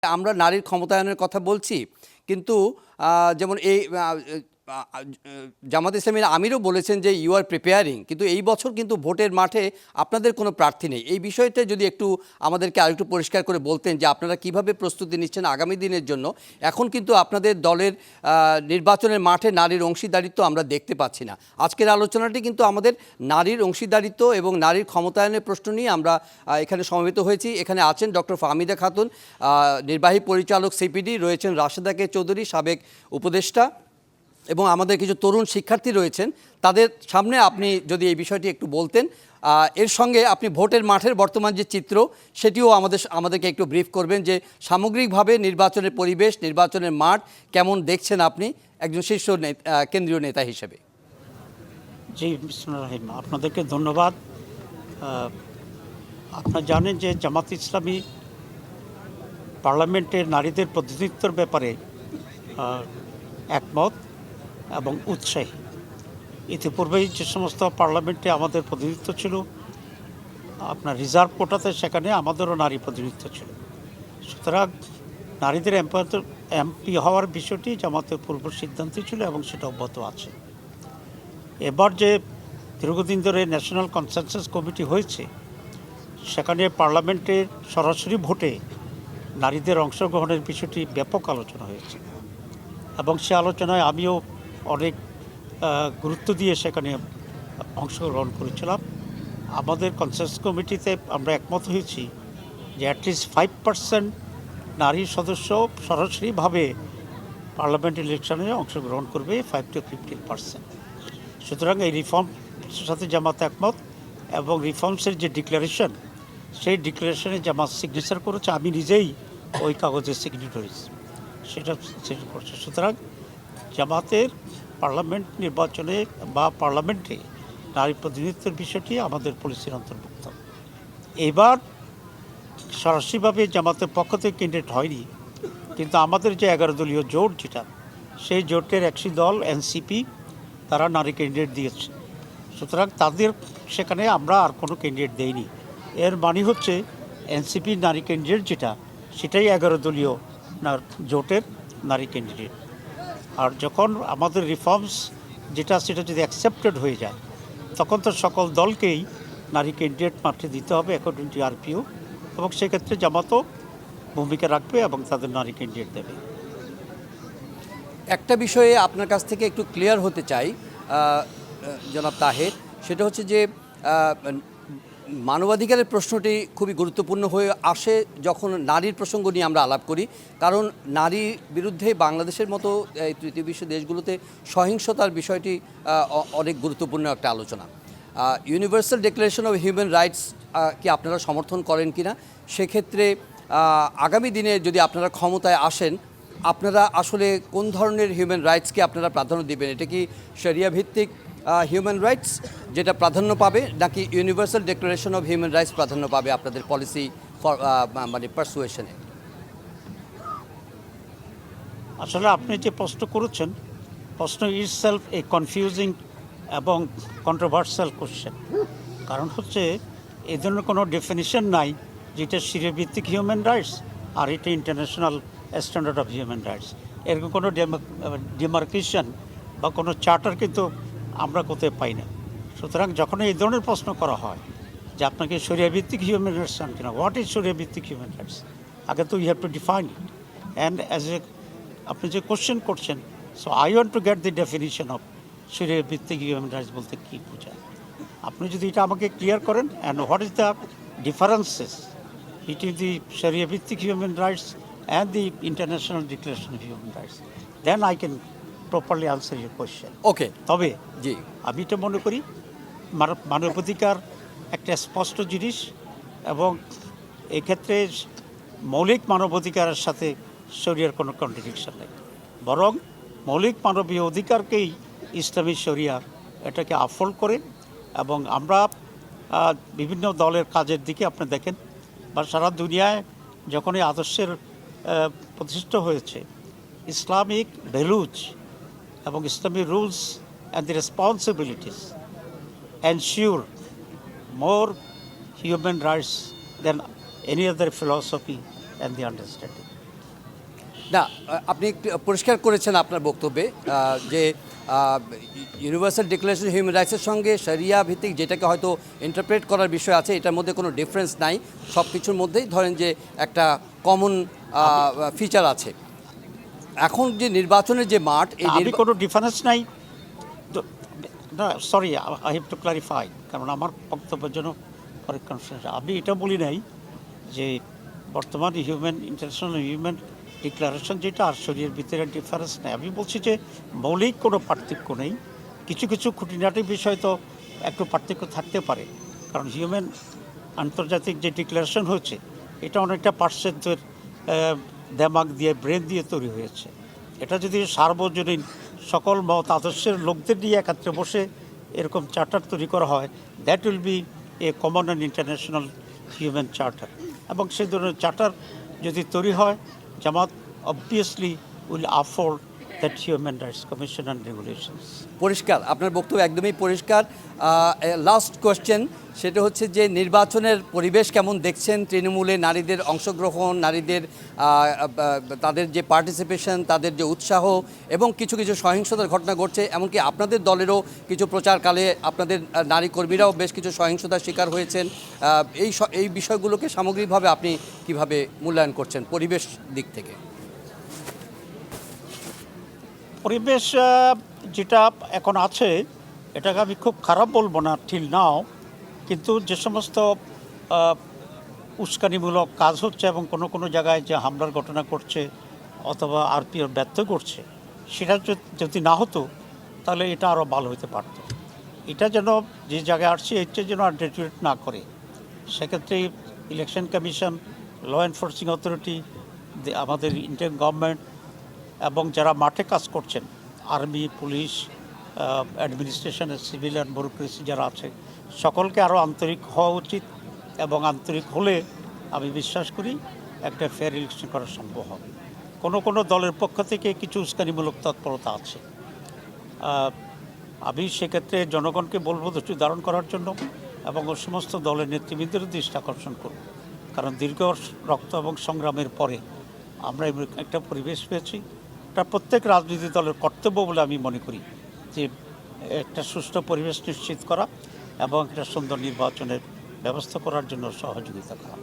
আমরা নারীর ক্ষমতায়নের কথা বলছি, কিন্তু যেমন এই জামাত ইসলামীর আমিরও বলেছেন যে ইউ আর প্রিপেয়ারিং, কিন্তু এই বছর কিন্তু ভোটের মাঠে আপনাদের কোনো প্রার্থী নেই। এই বিষয়টা যদি একটু আমাদেরকে আরেকটু পরিষ্কার করে বলতেন যে আপনারা কিভাবে প্রস্তুতি নিচ্ছেন আগামী দিনের জন্য। এখন কিন্তু আপনাদের দলের নির্বাচনের মাঠে নারীর অংশীদারিত্ব আমরা দেখতে পাচ্ছি না। আজকের আলোচনাটি কিন্তু আমাদের নারীর অংশীদারিত্ব এবং নারীর ক্ষমতায়নের প্রশ্ন নিয়ে আমরা এখানে সমবেত হয়েছি। এখানে আছেন ডক্টর ফাহমিদা খাতুন, নির্বাহী পরিচালক সিপিডি, রয়েছেন রাশেদা কে চৌধুরী, সাবেক উপদেষ্টা, এবং আমাদের কিছু তরুণ শিক্ষার্থী রয়েছেন। তাদের সামনে আপনি যদি এই বিষয়টি একটু বলতেন, এর সঙ্গে আপনি ভোটের মাঠের বর্তমান যে চিত্র সেটিও আমাদেরকে একটু ব্রিফ করবেন, যে সামগ্রিকভাবে নির্বাচনের পরিবেশ, নির্বাচনের মাঠ কেমন দেখছেন আপনি একজন শীর্ষ কেন্দ্রীয় নেতা হিসেবে। জি, বিসমিল্লাহির রহিম, আপনাদেরকে ধন্যবাদ। আপনারা জানেন যে জামাত ইসলামী পার্লামেন্টের নারীদের প্রতিনিধিত্বের ব্যাপারে একমত এবং উৎসাহী। ইতিপূর্বেই যে সমস্ত পার্লামেন্টে আমাদের প্রতিনিধিত্ব ছিল, আপনার রিজার্ভ কোটাতে, সেখানে আমাদেরও নারী প্রতিনিধিত্ব ছিল। সুতরাং নারীদের এমপি হওয়ার বিষয়টি জামাতের পূর্ব সিদ্ধান্তই ছিল এবং সেটা অব্যাহত আছে। এবার যে দীর্ঘদিন ধরে ন্যাশনাল কনসেনসাস কমিটি হয়েছে, সেখানে পার্লামেন্টের সরাসরি ভোটে নারীদের অংশগ্রহণের বিষয়টি ব্যাপক আলোচনা হয়েছে এবং সে আলোচনায় আমিও অনেক গুরুত্ব দিয়ে সেখানে অংশগ্রহণ করেছিলাম। আমাদের কনসেনসাস কমিটিতে আমরা একমত হয়েছি যে অ্যাটলিস্ট 5% নারী সদস্য সরাসরিভাবে পার্লামেন্ট ইলেকশনে অংশগ্রহণ করবে, 5 to 15%। সুতরাং এই রিফর্মসের সাথে জামাত একমত এবং রিফর্মসের যে ডিক্লারেশন, সেই ডিক্লারেশনে জামাত সিগনেচার করেছে, আমি নিজেই ওই কাগজের সিগনেটরি সেটা করছে। সুতরাং জামাতের পার্লামেন্ট নির্বাচনে বা পার্লামেন্টে নারী প্রতিনিধিত্বের বিষয়টি আমাদের পলিসির অন্তর্ভুক্ত। এবার সরাসরিভাবে জামাতের পক্ষ থেকে ক্যান্ডিডেট হয়নি, কিন্তু আমাদের যে 11 দলীয় জোট যেটা, সেই জোটের একটি দল এনসিপি, তারা নারী ক্যান্ডিডেট দিয়েছে। সুতরাং তাদের সেখানে আমরা আর কোনো ক্যান্ডিডেট দেইনি। এর মানে হচ্ছে এনসিপির নারী ক্যান্ডিডেট যেটা, সেটাই 11 দলীয় জোটের নারী ক্যান্ডিডেট। আর যখন আমাদের রিফর্মস যেটা, সেটা যদি অ্যাকসেপ্টেড হয়ে যায়, তখন তো সকল দলকেই নারী ক্যান্ডিডেট মাঠে দিতে হবে অ্যাকর্ডিং টু আরপিও, এবং সেক্ষেত্রে জামাতও ভূমিকা রাখবে এবং তাদের নারী ক্যান্ডিডেট দেবে। একটা বিষয়ে আপনার কাছ থেকে একটু ক্লিয়ার হতে চাই জনাব তাহের, সেটা হচ্ছে যে মানবাধিকারের প্রশ্নটি খুবই গুরুত্বপূর্ণ হয়ে আসে যখন নারীর প্রসঙ্গ নিয়ে আমরা আলাপ করি, কারণ নারী বিরুদ্ধে বাংলাদেশের মতো তৃতীয় বিশ্ব দেশগুলোতে সহিংসতার বিষয়টি অনেক গুরুত্বপূর্ণ একটা আলোচনা। Universal declaration of human rights কি আপনারা সমর্থন করেন কিনা? সেক্ষেত্রে আগামী দিনে যদি আপনারা ক্ষমতায় আসেন, আপনারা আসলে কোন ধরনের হিউম্যান রাইটসকে আপনারা প্রাধান্য দিবেন? এটা কি শরিয়া ভিত্তিক হিউম্যান রাইটস যেটা প্রাধান্য পাবে, নাকি universal declaration of human rights প্রাধান্য পাবে আপনাদের পলিসি মানে পারসুয়েশনে? আসলে আপনি যে প্রশ্ন করেছেন, প্রশ্ন ইটসেলফ এ কনফিউজিং এবং কন্ট্রোভার্সিয়াল কোশ্চেন। কারণ হচ্ছে এই ধরনের কোনো ডেফিনিশন নাই যেটা শরিয়া ভিত্তিক হিউম্যান রাইটস আর এটা international standard of human rights. এরকম কোনো ডিমার্কেশন বা কোনো চার্টার কিন্তু আমরা কোথায় পাই না। সুতরাং যখন এই ধরনের প্রশ্ন করা হয় যে আপনাকে শরিয়া ভিত্তিক হিউম্যান রাইটস চান কিনা, হোয়াট ইজ শরিয়া ভিত্তিক হিউম্যান রাইটস, আগে তো you have to define it. And as a আপনি যে কোশ্চেন করছেন, so I want to get the definition of শরিয়া ভিত্তিক হিউম্যান রাইটস বলতে কী বোঝায়। আপনি যদি এটা আমাকে ক্লিয়ার করেন, and what is the differences between the শরিয়া ভিত্তিক human rights and the international declaration of human rights, then I can properly answer your question. Okay, তবে জি, আমি এটা মনে করি মানবাধিকার একটা স্পষ্ট জিনিস এবং এক্ষেত্রে মৌলিক মানবাধিকারের সাথে শরিয়ার কোনো কন্ট্রাডিকশন নেই, বরং মৌলিক মানবীয় অধিকারকেই ইসলামী শরিয়া এটাকে আফোল্ড করে। এবং আমরা বিভিন্ন দলের কাজের দিকে আপনি দেখেন বা সারা দুনিয়ায় যখন এই আদর্শের প্রতিষ্ঠিত হয়েছে, ইসলামিক ভ্যালুজ এবং Islamic rules and the responsibilities ensure more human rights than any other philosophy and the understanding. না আপনি একটু পরিষ্কার করেছেন আপনার বক্তব্যে যে ইউনিভার্সাল ডিক্লারেশন হিউম্যান রাইটসের সঙ্গে শরিয়া ভিত্তিক যেটাকে হয়তো ইন্টারপ্রেট করার বিষয় আছে এটার মধ্যে কোনো ডিফারেন্স নাই, সব কিছুর মধ্যেই ধরেন যে একটা কমন ফিচার আছে। এখন যে নির্বাচনের যে মাঠ এই আমি কোনো ডিফারেন্স নাই তো- না sorry, I have to clarify, কারণ আমার বক্তব্যের জন্য আমি এটা বলি নাই যে বর্তমান ইন্টারন্যাশনাল হিউম্যান ডিক্লারেশন যেটা আর শরীরের ভিতরে ডিফারেন্স নেই। আমি বলছি যে মৌলিক কোনো পার্থক্য নেই, কিছু কিছু খুঁটিনাটি বিষয় তো একটু পার্থক্য থাকতে পারে, কারণ হিউম্যান আন্তর্জাতিক যে ডিক্লারেশন হয়েছে এটা অনেকটা পার্সেন্টের দেমাগ দিয়ে ব্রেন দিয়ে তৈরি হয়েছে। এটা যদি সার্বজনীন সকল মত আদর্শের লোকদের নিয়ে একত্রে বসে এরকম চার্টার তৈরি করা হয়, that will be a common and international human charter. এবং সেই ধরনের চার্টার যদি তৈরি হয়, Jamaat obviously will afford that human rights commission and regulations. পরিষ্কার, আপনার বক্তব্য একদমই পরিষ্কার। লাস্ট কোয়েশ্চেন, সেটা হচ্ছে যে নির্বাচনের পরিবেশ কেমন দেখছেন? তৃণমূলে নারীদের অংশগ্রহণ, নারীদের তাদের যে পার্টিসিপেশন, তাদের যে উৎসাহ এবং কিছু কিছু সহিংসতার ঘটনা ঘটছে, এমনকি আপনাদের দলেরও কিছু প্রচারকালে আপনাদের নারী কর্মীরাও বেশ কিছু সহিংসতার শিকার হয়েছেন। এই বিষয়গুলোকে সামগ্রিকভাবে আপনি কিভাবে মূল্যায়ন করছেন পরিবেশ দিক থেকে? পরিবেশ যেটা এখন আছে এটাকে আমি খুব খারাপ বলবো না ঠিক নাও, কিন্তু যে সমস্ত উস্কানিমূলক কাজ হচ্ছে এবং কোনো কোনো জায়গায় যে হামলার ঘটনা করছে অথবা আরপিও ব্যর্থ করছে, সেটা যদি না হতো তাহলে এটা আরও ভালো হতে পারত। এটা যেন যে জায়গায় আসছে এটা যেন আর ডেটিরেট না করে, সেক্ষেত্রে election commission, law enforcing authority, আমাদের ইন্ডিয়ান গভর্নমেন্ট এবং যারা মাঠে কাজ করছেন, আর্মি, পুলিশ, অ্যাডমিনিস্ট্রেশনের সিভিলিয়ান ব্যুরোক্রেসি যারা আছে, সকলকে আরও আন্তরিক হওয়া উচিত। এবং আন্তরিক হলে আমি বিশ্বাস করি একটা ফেয়ার ইলেকশন করা সম্ভব হবে। কোনো কোনো দলের পক্ষ থেকে কিছু উস্কানিমূলক তৎপরতা আছে, আমি সেক্ষেত্রে জনগণকে বলবো ধৈর্য ধারণ করার জন্য এবং ওই সমস্ত দলের নেতৃবৃন্দের দৃষ্টি আকর্ষণ করব, কারণ দীর্ঘ রক্ত এবং সংগ্রামের পরে আমরা একটা পরিবেশ পেয়েছি। এটা প্রত্যেক রাজনৈতিক দলের কর্তব্য বলে আমি মনে করি যে একটা সুষ্ঠু পরিবেশ নিশ্চিত করা এবং একটা সুন্দর নির্বাচনের ব্যবস্থা করার জন্য সহযোগিতা করা।